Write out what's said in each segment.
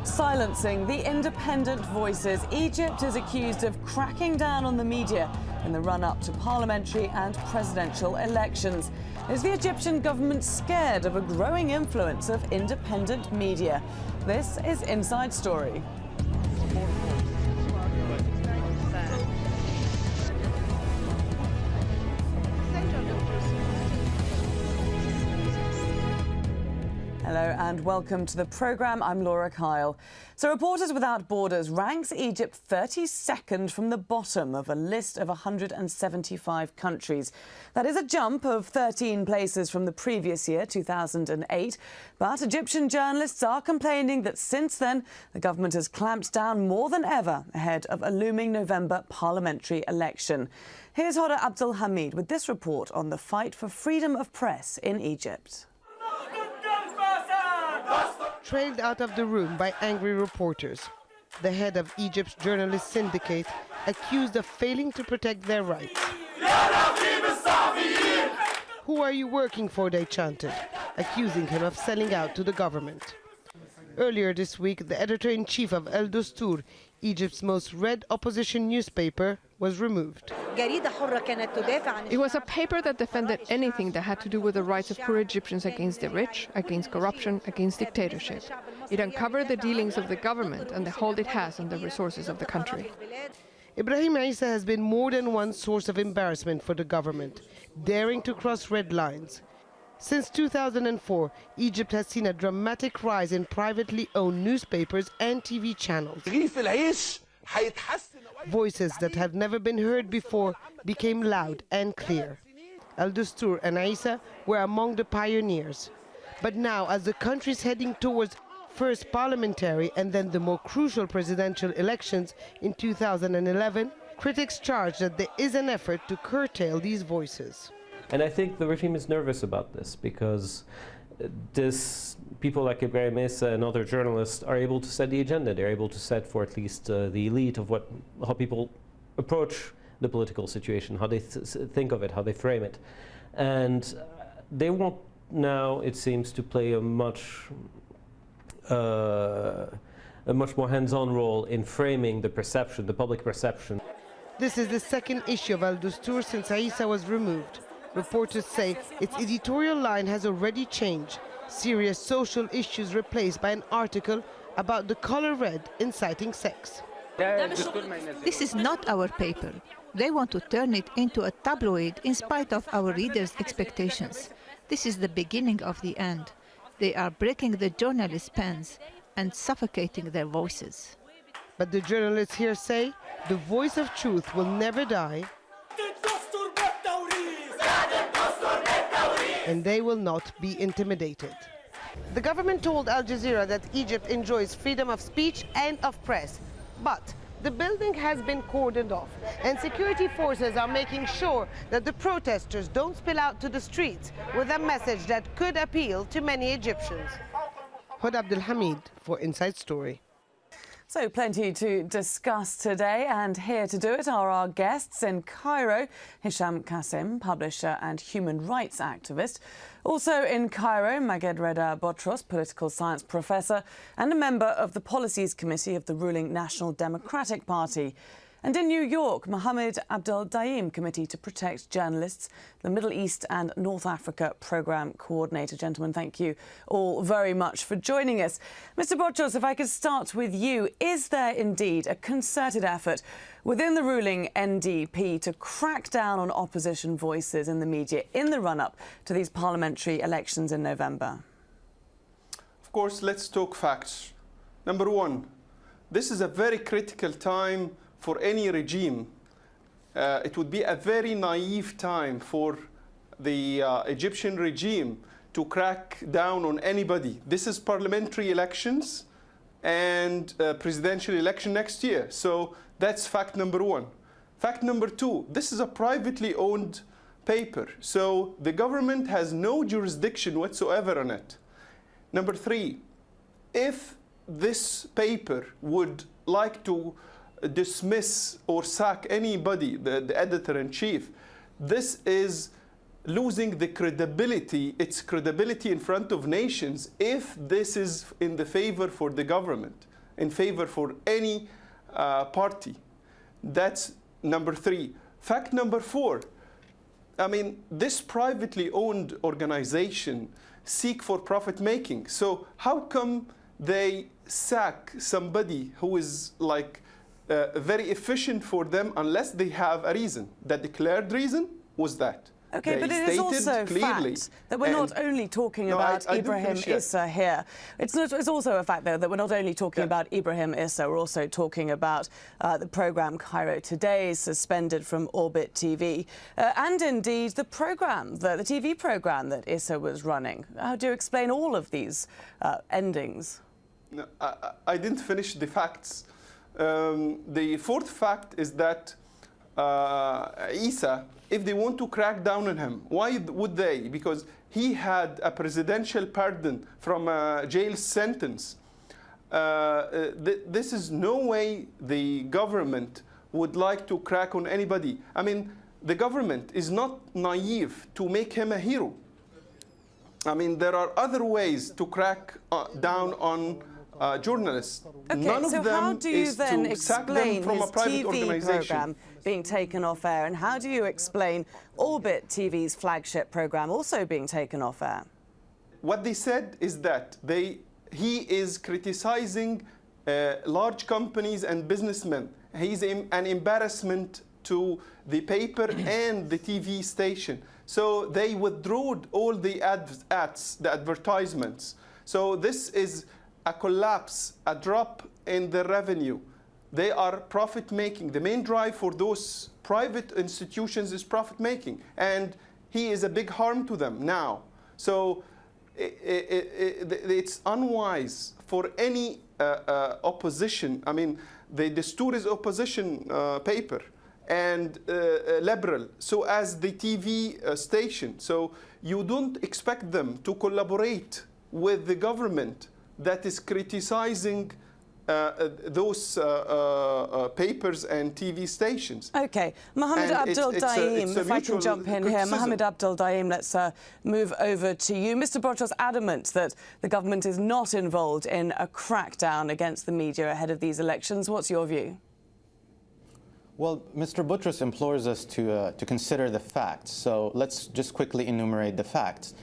Silencing the independent voices, Egypt is accused of cracking down on the media in the run-up to parliamentary and presidential elections. Is the Egyptian government scared of a growing influence of independent media? This is Inside Story. Hello and welcome to the programme. I'm Laura Kyle. So Reporters Without Borders ranks Egypt 32nd from the bottom of a list of 175 countries. That is a jump of 13 places from the previous year, 2008. But Egyptian journalists are complaining that since then, the government has clamped down more than ever ahead of a looming November parliamentary election. Here's Hoda Abdul Hamid with this report on the fight for freedom of press in Egypt. Trailed out of the room by angry reporters, the head of Egypt's journalist syndicate accused of failing to protect their rights. Who are you working for, they chanted, accusing him of selling out to the government. Earlier this week, the editor-in-chief of El Dustur, Egypt's most read opposition newspaper, was removed. It was a paper that defended anything that had to do with the rights of poor Egyptians against the rich, against corruption, against dictatorship. It uncovered the dealings of the government and the hold it has on the resources of the country. Ibrahim Isa has been more than one source of embarrassment for the government, daring to cross red lines. Since 2004, Egypt has seen a dramatic rise in privately owned newspapers and TV channels. Voices that have never been heard before became loud and clear. El Dustur and Isa were among the pioneers. But now, as the country is heading towards first parliamentary and then the more crucial presidential elections in 2011, critics charge that there is an effort to curtail these voices. And I think the regime is nervous about this because people like Ibrahim Isa and other journalists are able to set the agenda. They're able to set for at least the elite of how people approach the political situation, how they think of it, how they frame it. And they want now, it seems, to play a much more hands-on role in framing the perception, the public perception. This is the second issue of El Dustur since Isa was removed. Reporters say its editorial line has already changed. Serious social issues replaced by an article about the color red inciting sex. This is not our paper. They want to turn it into a tabloid in spite of our readers' expectations. This is the beginning of the end. They are breaking the journalists' pens and suffocating their voices. But the journalists here say the voice of truth will never die, and they will not be intimidated. The government told Al Jazeera that Egypt enjoys freedom of speech and of press, but the building has been cordoned off, and security forces are making sure that the protesters don't spill out to the streets with a message that could appeal to many Egyptians. Hoda Abdul Hamid for Inside Story. So plenty to discuss today, and here to do it are our guests in Cairo, Hisham Kasim, publisher and human rights activist. Also in Cairo, Maged Reda Botros, political science professor and a member of the Policies Committee of the ruling National Democratic Party. And in New York, Mohammed Abdel Daim, Committee to Protect Journalists, the Middle East and North Africa Programme Coordinator. Gentlemen, thank you all very much for joining us. Mr. Botros, if I could start with you, is there indeed a concerted effort within the ruling NDP to crack down on opposition voices in the media in the run-up to these parliamentary elections in November? Of course, let's talk facts. Number one, this is a very critical time for any regime. It would be a very naive time for the Egyptian regime to crack down on anybody. This is parliamentary elections and presidential election next year. So that's fact number one. Fact number two, this is a privately owned paper. So the government has no jurisdiction whatsoever on it. Number three, if this paper would like to dismiss or sack anybody, the editor-in-chief, this is losing the credibility, its credibility in front of nations if this is in the favor for the government. in favor for any party. That's number 3. Fact number 4, I mean, this privately owned organization seek for profit making. So how come they sack somebody who is like very efficient for them unless they have a reason? The declared reason was that. Okay, they but it is also clearly, fact that we're not only talking about Ibrahim Issa here. It's also a fact, though, that we're not only talking about Ibrahim Issa, we're also talking about the programme Cairo Today, suspended from Orbit TV, and indeed the programme, the TV programme that Issa was running. How do you explain all of these endings? No, I didn't finish the facts. The 4th fact is that Issa, if they want to crack down on him, why would they? Because he had a presidential pardon from a jail sentence. This is no way the government would like to crack on anybody. I mean, the government is not naive to make him a hero. I mean, there are other ways to crack down on journalists. Okay, None of so them how do you is then to sack them explain from a his private TV organization. programme being taken off air, and how do you explain Orbit TV's flagship programme also being taken off air? What they said is that he is criticizing large companies and businessmen. He's an embarrassment to the paper and the TV station. So they withdrew all the ads, the advertisements. So this is a collapse, a drop in the revenue. They are profit making. The main drive for those private institutions is profit making, and he is a big harm to them now. So it's unwise for any opposition. I mean, the Dastur is opposition paper and liberal, so as the TV station. So you don't expect them to collaborate with the government that is criticizing those papers and TV stations. Okay, Mohammed Abdul Daim, if I can jump in here. Mohammed Abdul Daim, let's move over to you. Mr. Botros adamant that the government is not involved in a crackdown against the media ahead of these elections. What's your view? Well, Mr. Botros implores us to consider the facts. So let's just quickly enumerate the facts.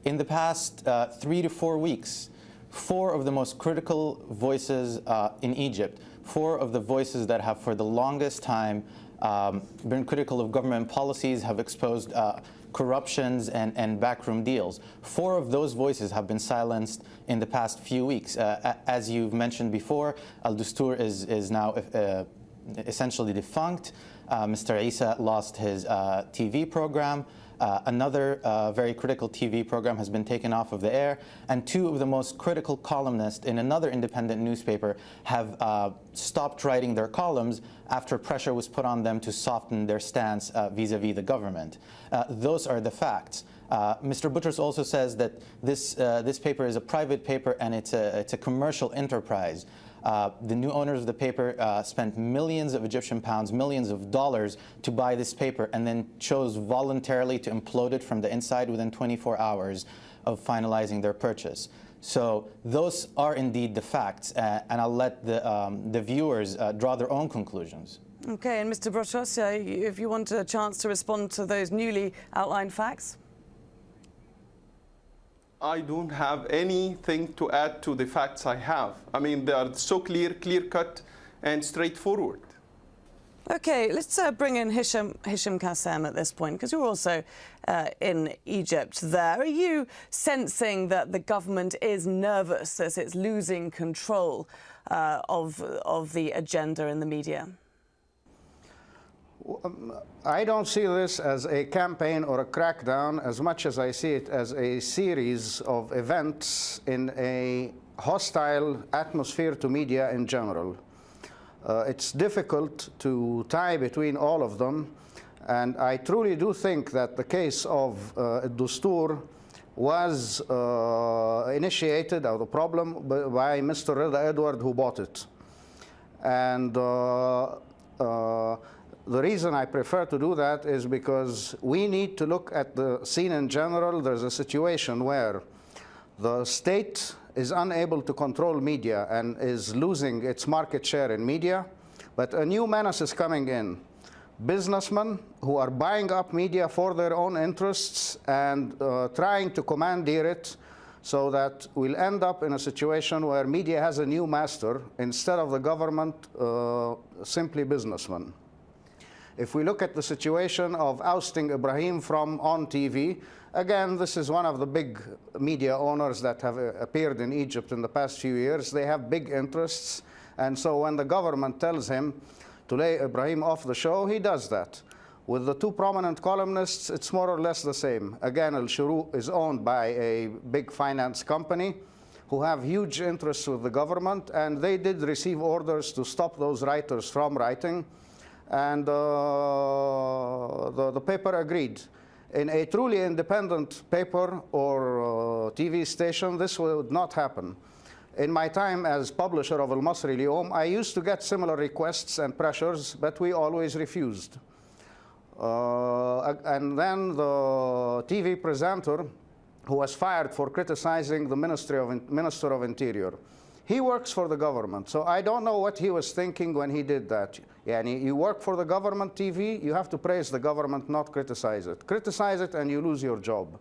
In the past 3 to 4 weeks, 4 of the most critical voices in Egypt, 4 of the voices that have for the longest time been critical of government policies, have exposed corruptions and backroom deals. 4 of those voices have been silenced in the past few weeks. As you've mentioned before, Al-Dastur is now essentially defunct. Mr. Issa lost his TV program. Another very critical TV program has been taken off of the air, and 2 of the most critical columnists in another independent newspaper have stopped writing their columns after pressure was put on them to soften their stance vis-a-vis the government. Those are the facts. Mr. Botros also says that this paper is a private paper and it's a commercial enterprise. The new owners of the paper spent millions of Egyptian pounds, millions of dollars to buy this paper, and then chose voluntarily to implode it from the inside within 24 hours of finalizing their purchase. So those are indeed the facts, and I'll let the viewers draw their own conclusions. Okay, and Mr. Botros, if you want a chance to respond to those newly outlined facts. I don't have anything to add to the facts I have. I mean, they are so clear-cut and straightforward. Okay, let's bring in Hisham Kasim at this point, because you're also in Egypt there. Are you sensing that the government is nervous as it's losing control of the agenda in the media? I don't see this as a campaign or a crackdown as much as I see it as a series of events in a hostile atmosphere to media in general. It's difficult to tie between all of them, and I truly do think that the case of Dastur was initiated, or the problem, by Mr. Rida Edward, who bought it. And the reason I prefer to do that is because we need to look at the scene in general. There's a situation where the state is unable to control media and is losing its market share in media. But a new menace is coming in. Businessmen who are buying up media for their own interests and trying to commandeer it, so that we'll end up in a situation where media has a new master instead of the government, simply businessmen. If we look at the situation of ousting Ibrahim from on TV, again, this is one of the big media owners that have appeared in Egypt in the past few years. They have big interests, and so when the government tells him to lay Ibrahim off the show, he does that. With the two prominent columnists, it's more or less the same. Again, Al-Shuruq is owned by a big finance company who have huge interests with the government, and they did receive orders to stop those writers from writing, and the paper agreed. In a truly independent paper or TV station, this would not happen. In my time as publisher of Al-Masri Al-Yawm, I used to get similar requests and pressures, but we always refused. And then the TV presenter, who was fired for criticizing the Minister of Interior, he works for the government, so I don't know what he was thinking when he did that. Yani, you work for the government TV, you have to praise the government, not criticize it. Criticize it and you lose your job.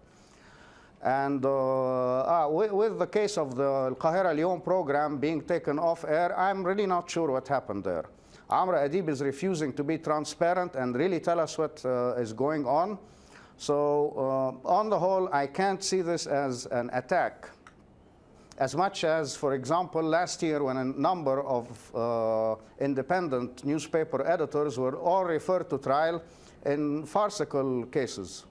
And with the case of the Al-Qahira Al-Yawm program being taken off air, I'm really not sure what happened there. Amr Adib is refusing to be transparent and really tell us what is going on. So on the whole, I can't see this as an attack, as much as, for example, last year when a number of independent newspaper editors were all referred to trial in farcical cases.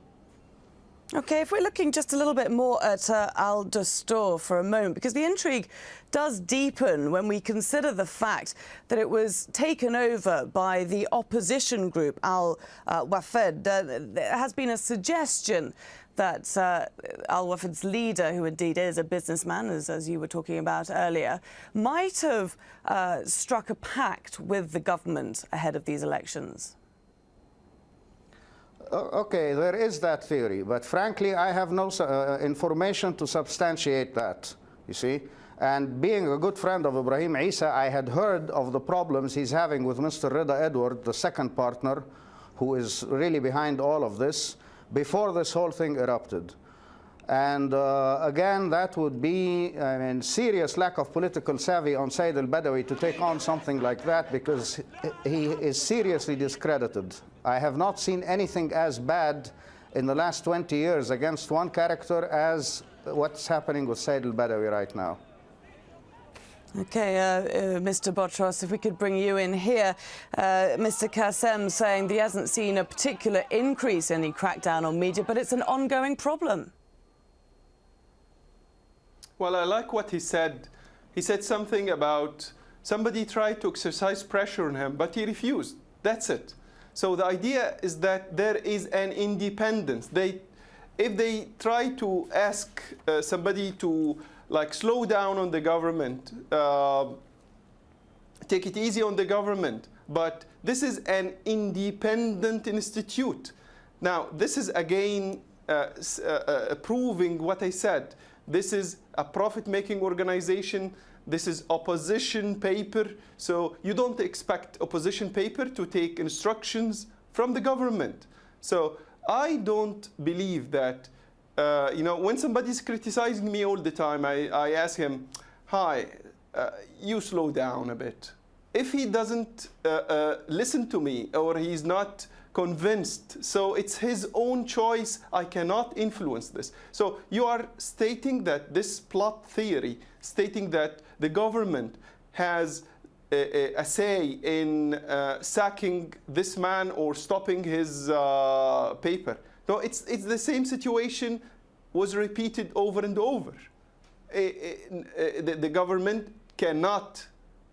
OK, if we're looking just a little bit more at Al-Dastur for a moment, because the intrigue does deepen when we consider the fact that it was taken over by the opposition group, Al-Wafd. There has been a suggestion that Al-Wafd's leader, who indeed is a businessman, as you were talking about earlier, might have struck a pact with the government ahead of these elections. Okay, there is that theory, but frankly, I have no information to substantiate that, you see. And being a good friend of Ibrahim Isa, I had heard of the problems he's having with Mr. Rida Edward, the second partner, who is really behind all of this, before this whole thing erupted. And again, that would be serious lack of political savvy on Said al-Badawi to take on something like that, because he is seriously discredited. I have not seen anything as bad in the last 20 years against one character as what's happening with Said al-Badawi right now. OK, Mr. Botros, if we could bring you in here. Mr. Kasim saying he hasn't seen a particular increase in the crackdown on media, but it's an ongoing problem. Well, I like what he said. He said something about somebody tried to exercise pressure on him, but he refused. That's it. So the idea is that there is an independence. If they try to ask somebody to slow down on the government, take it easy on the government, but this is an independent institute. Now, this is again proving what I said. This is a profit-making organization. This is opposition paper. So you don't expect opposition paper to take instructions from the government. So I don't believe that, when somebody's criticizing me all the time, I ask him, hi, you slow down a bit. If he doesn't listen to me or he's not convinced, so it's his own choice, I cannot influence this. So you are stating that this plot theory, stating that the government has a say in sacking this man or stopping his paper. No, it's the same situation was repeated over and over. The government cannot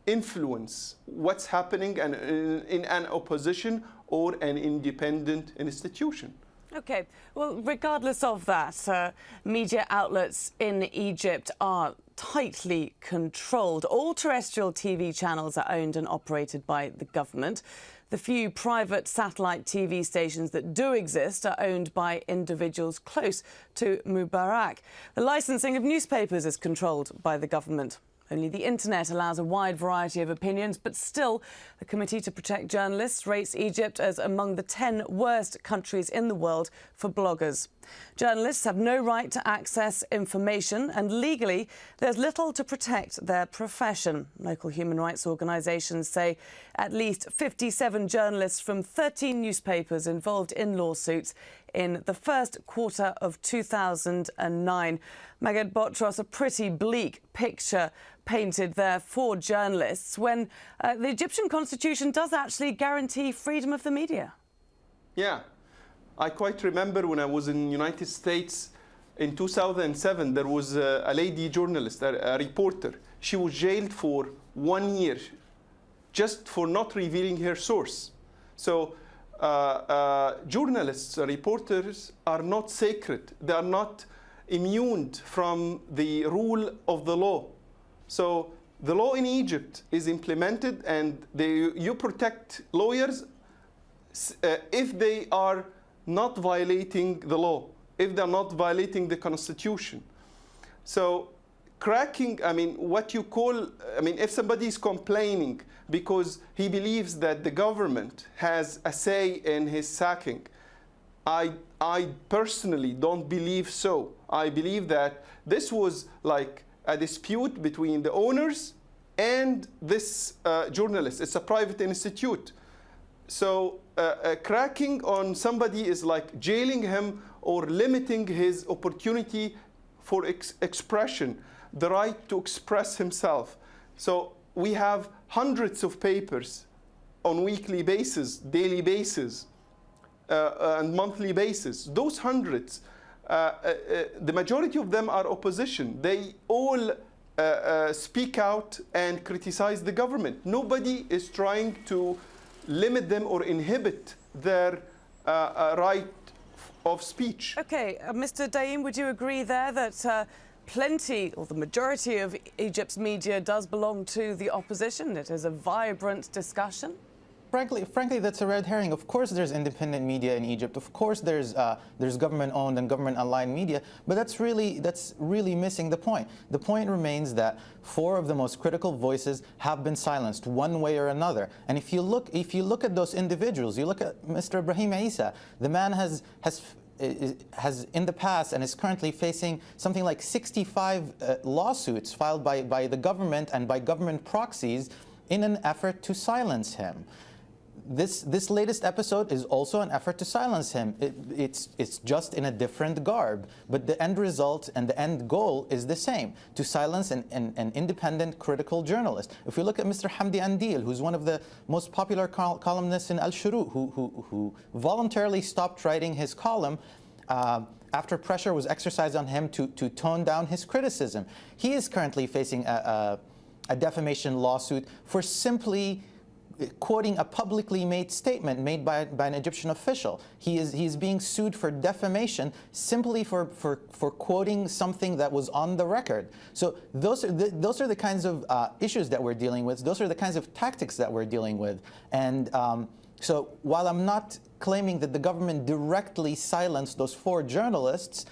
influence what's happening in an opposition or an independent institution. OK, well, regardless of that, media outlets in Egypt are tightly controlled. All terrestrial TV channels are owned and operated by the government. The few private satellite TV stations that do exist are owned by individuals close to Mubarak. The licensing of newspapers is controlled by the government. Only the internet allows a wide variety of opinions, but still, the Committee to Protect Journalists rates Egypt as among the 10 worst countries in the world for bloggers. Journalists have no right to access information, and legally, there's little to protect their profession. Local human rights organisations say at least 57 journalists from 13 newspapers involved in lawsuits in the first quarter of 2009. Maged Botros, a pretty bleak picture painted there for journalists when the Egyptian constitution does actually guarantee freedom of the media. Yeah, I quite remember when I was in the United States in 2007, there was a lady journalist, a reporter. She was jailed for 1 year just for not revealing her source. So journalists, reporters are not sacred. They are not immune from the rule of the law. So the law in Egypt is implemented, and you protect lawyers if they are not violating the law, if they're not violating the constitution. So cracking, what you call, if somebody is complaining because he believes that the government has a say in his sacking, I personally don't believe so. I believe that this was like a dispute between the owners and this journalist. It's a private institute. So cracking on somebody is like jailing him or limiting his opportunity for expression, the right to express himself. So we have hundreds of papers on weekly basis, daily basis, and monthly basis. Those hundreds, the majority of them are opposition. They all speak out and criticize the government. Nobody is trying to limit them or inhibit their right of speech. OK, Mr. Daim, would you agree there that plenty, or the majority of Egypt's media does belong to the opposition? It is a vibrant discussion. Frankly, that's a red herring. Of course, there's independent media in Egypt. Of course, there's government-owned and government-aligned media. But that's really missing the point. The point remains that 4 of the most critical voices have been silenced one way or another. And if you look at those individuals, you look at Mr. Ibrahim Isa, the man has in the past and is currently facing something like 65 lawsuits filed by the government and by government proxies in an effort to silence him. This latest episode is also an effort to silence him. It's just in a different garb, but the end result and the end goal is the same: to silence an independent, critical journalist. If we look at Mr. Hamdi Andil, who's one of the most popular columnists in Al Shuru, who voluntarily stopped writing his column after pressure was exercised on him to tone down his criticism. He is currently facing a defamation lawsuit for simply quoting a publicly made statement made by an Egyptian official. He is being sued for defamation simply for quoting something that was on the record. So those are the kinds of issues that we're dealing with. Those are the kinds of tactics that we're dealing with. And so while I'm not claiming that the government directly silenced those 4 journalists,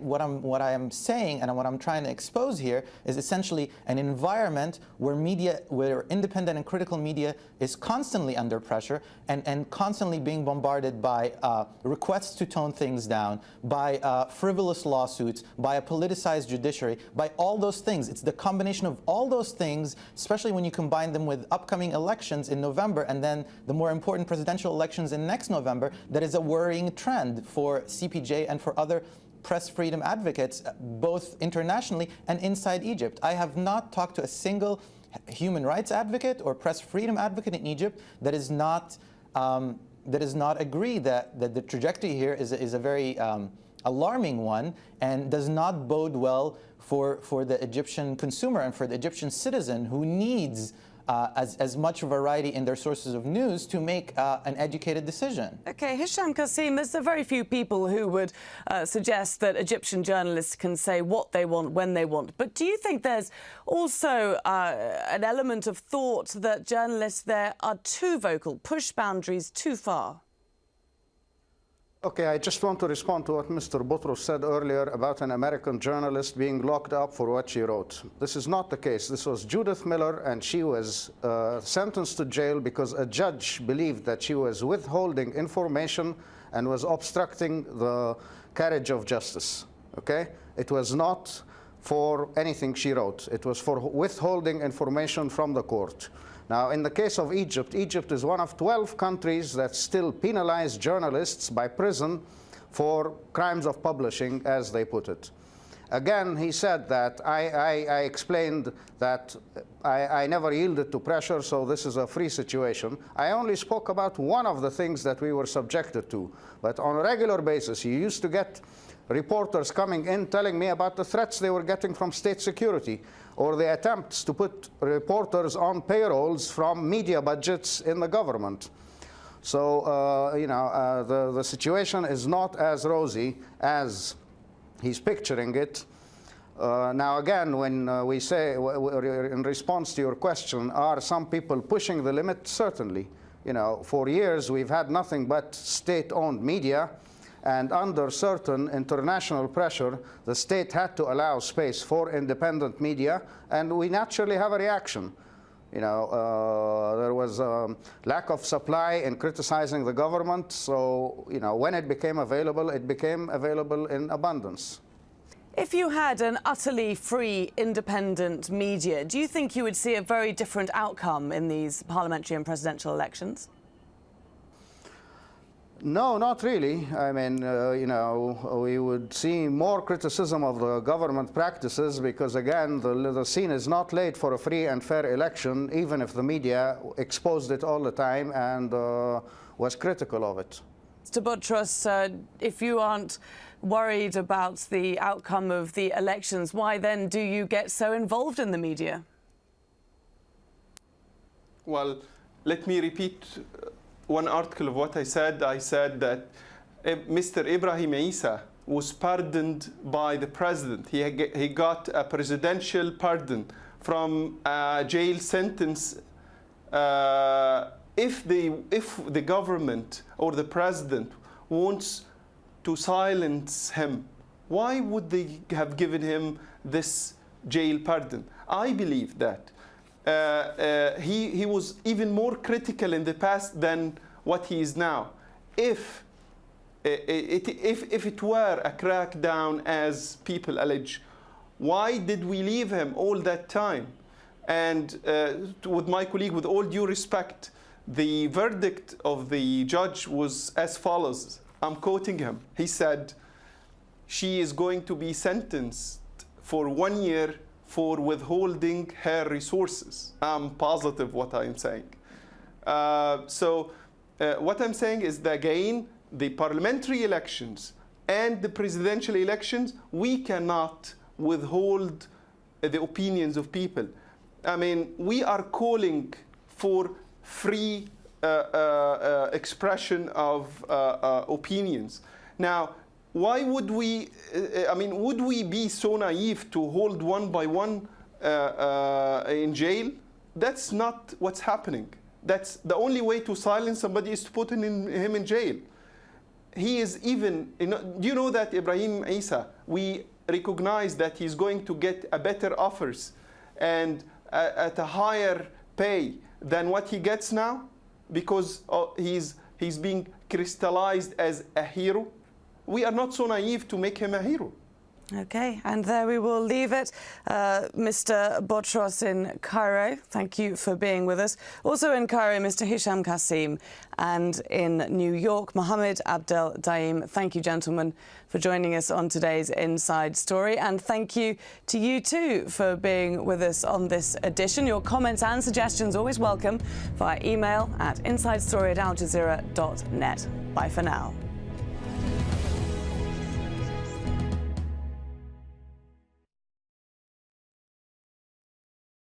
what I am saying and what I'm trying to expose here is essentially an environment where independent and critical media is constantly under pressure and constantly being bombarded by requests to tone things down, by frivolous lawsuits, by a politicized judiciary, by all those things. It's the combination of all those things, especially when you combine them with upcoming elections in November and then the more important presidential elections in next November, that is a worrying trend for CPJ and for other press freedom advocates, both internationally and inside Egypt. I have not talked to a single human rights advocate or press freedom advocate in Egypt that does not agree that the trajectory here is a very alarming one and does not bode well for the Egyptian consumer and for the Egyptian citizen who needs as much variety in their sources of news to make an educated decision. OK, Hisham Kasim, there's very few people who would suggest that Egyptian journalists can say what they want when they want. But do you think there's also an element of thought that journalists there are too vocal, push boundaries too far? Okay, I just want to respond to what Mr. Boutros said earlier about an American journalist being locked up for what she wrote. This is not the case. This was Judith Miller, and she was sentenced to jail because a judge believed that she was withholding information and was obstructing the carriage of justice. Okay? It was not for anything she wrote. It was for withholding information from the court. Now, in the case of Egypt, Egypt is one of 12 countries that still penalize journalists by prison for crimes of publishing, as they put it. Again, he said that I explained that I never yielded to pressure, so this is a free situation. I only spoke about one of the things that we were subjected to. But on a regular basis, you used to get reporters coming in telling me about the threats they were getting from state security, or the attempts to put reporters on payrolls from media budgets in the government. So, the situation is not as rosy as he's picturing it. Now, again, when we say, in response to your question, are some people pushing the limit? Certainly. You know, for years we've had nothing but state-owned media, and under certain international pressure, the state had to allow space for independent media, and we naturally have a reaction. You know, there was a lack of supply in criticizing the government, so, you know, when it became available in abundance. If you had an utterly free, independent media, do you think you would see a very different outcome in these parliamentary and presidential elections? No, not really. I mean, you know, we would see more criticism of the government practices because, again, the scene is not laid for a free and fair election, even if the media exposed it all the time and was critical of it. Mr. Boutros, if you aren't worried about the outcome of the elections, why then do you get so involved in the media? Well, let me repeat one article of what I said. I said that Mr. Ibrahim Isa was pardoned by the president. He got a presidential pardon from a jail sentence. If the government or the president wants to silence him, why would they have given him this jail pardon? I believe that he was even more critical in the past than what he is now. If it were a crackdown, as people allege, why did we leave him all that time? And with my colleague, with all due respect, the verdict of the judge was as follows. I'm quoting him. He said, she is going to be sentenced for 1 year for withholding her resources. I'm positive what I'm saying. What I'm saying is that, again, the parliamentary elections and the presidential elections, we cannot withhold the opinions of people. I mean, we are calling for free expression of opinions. Now, why would we, would we be so naive to hold one by one in jail? That's not what's happening. That's the only way to silence somebody is to put him in jail. He is even, do you know that Ibrahim Isa, we recognize that he's going to get a better offers and at a higher pay than what he gets now because he's being crystallized as a hero? We are not so naive to make him a hero. OK, and there we will leave it. Mr. Boutros in Cairo, thank you for being with us. Also in Cairo, Mr. Hisham Kasim, and in New York, Mohammed Abdel Daim. Thank you, gentlemen, for joining us on today's Inside Story. And thank you to you, too, for being with us on this edition. Your comments and suggestions always welcome via email at insidestory@aljazeera.net. Bye for now.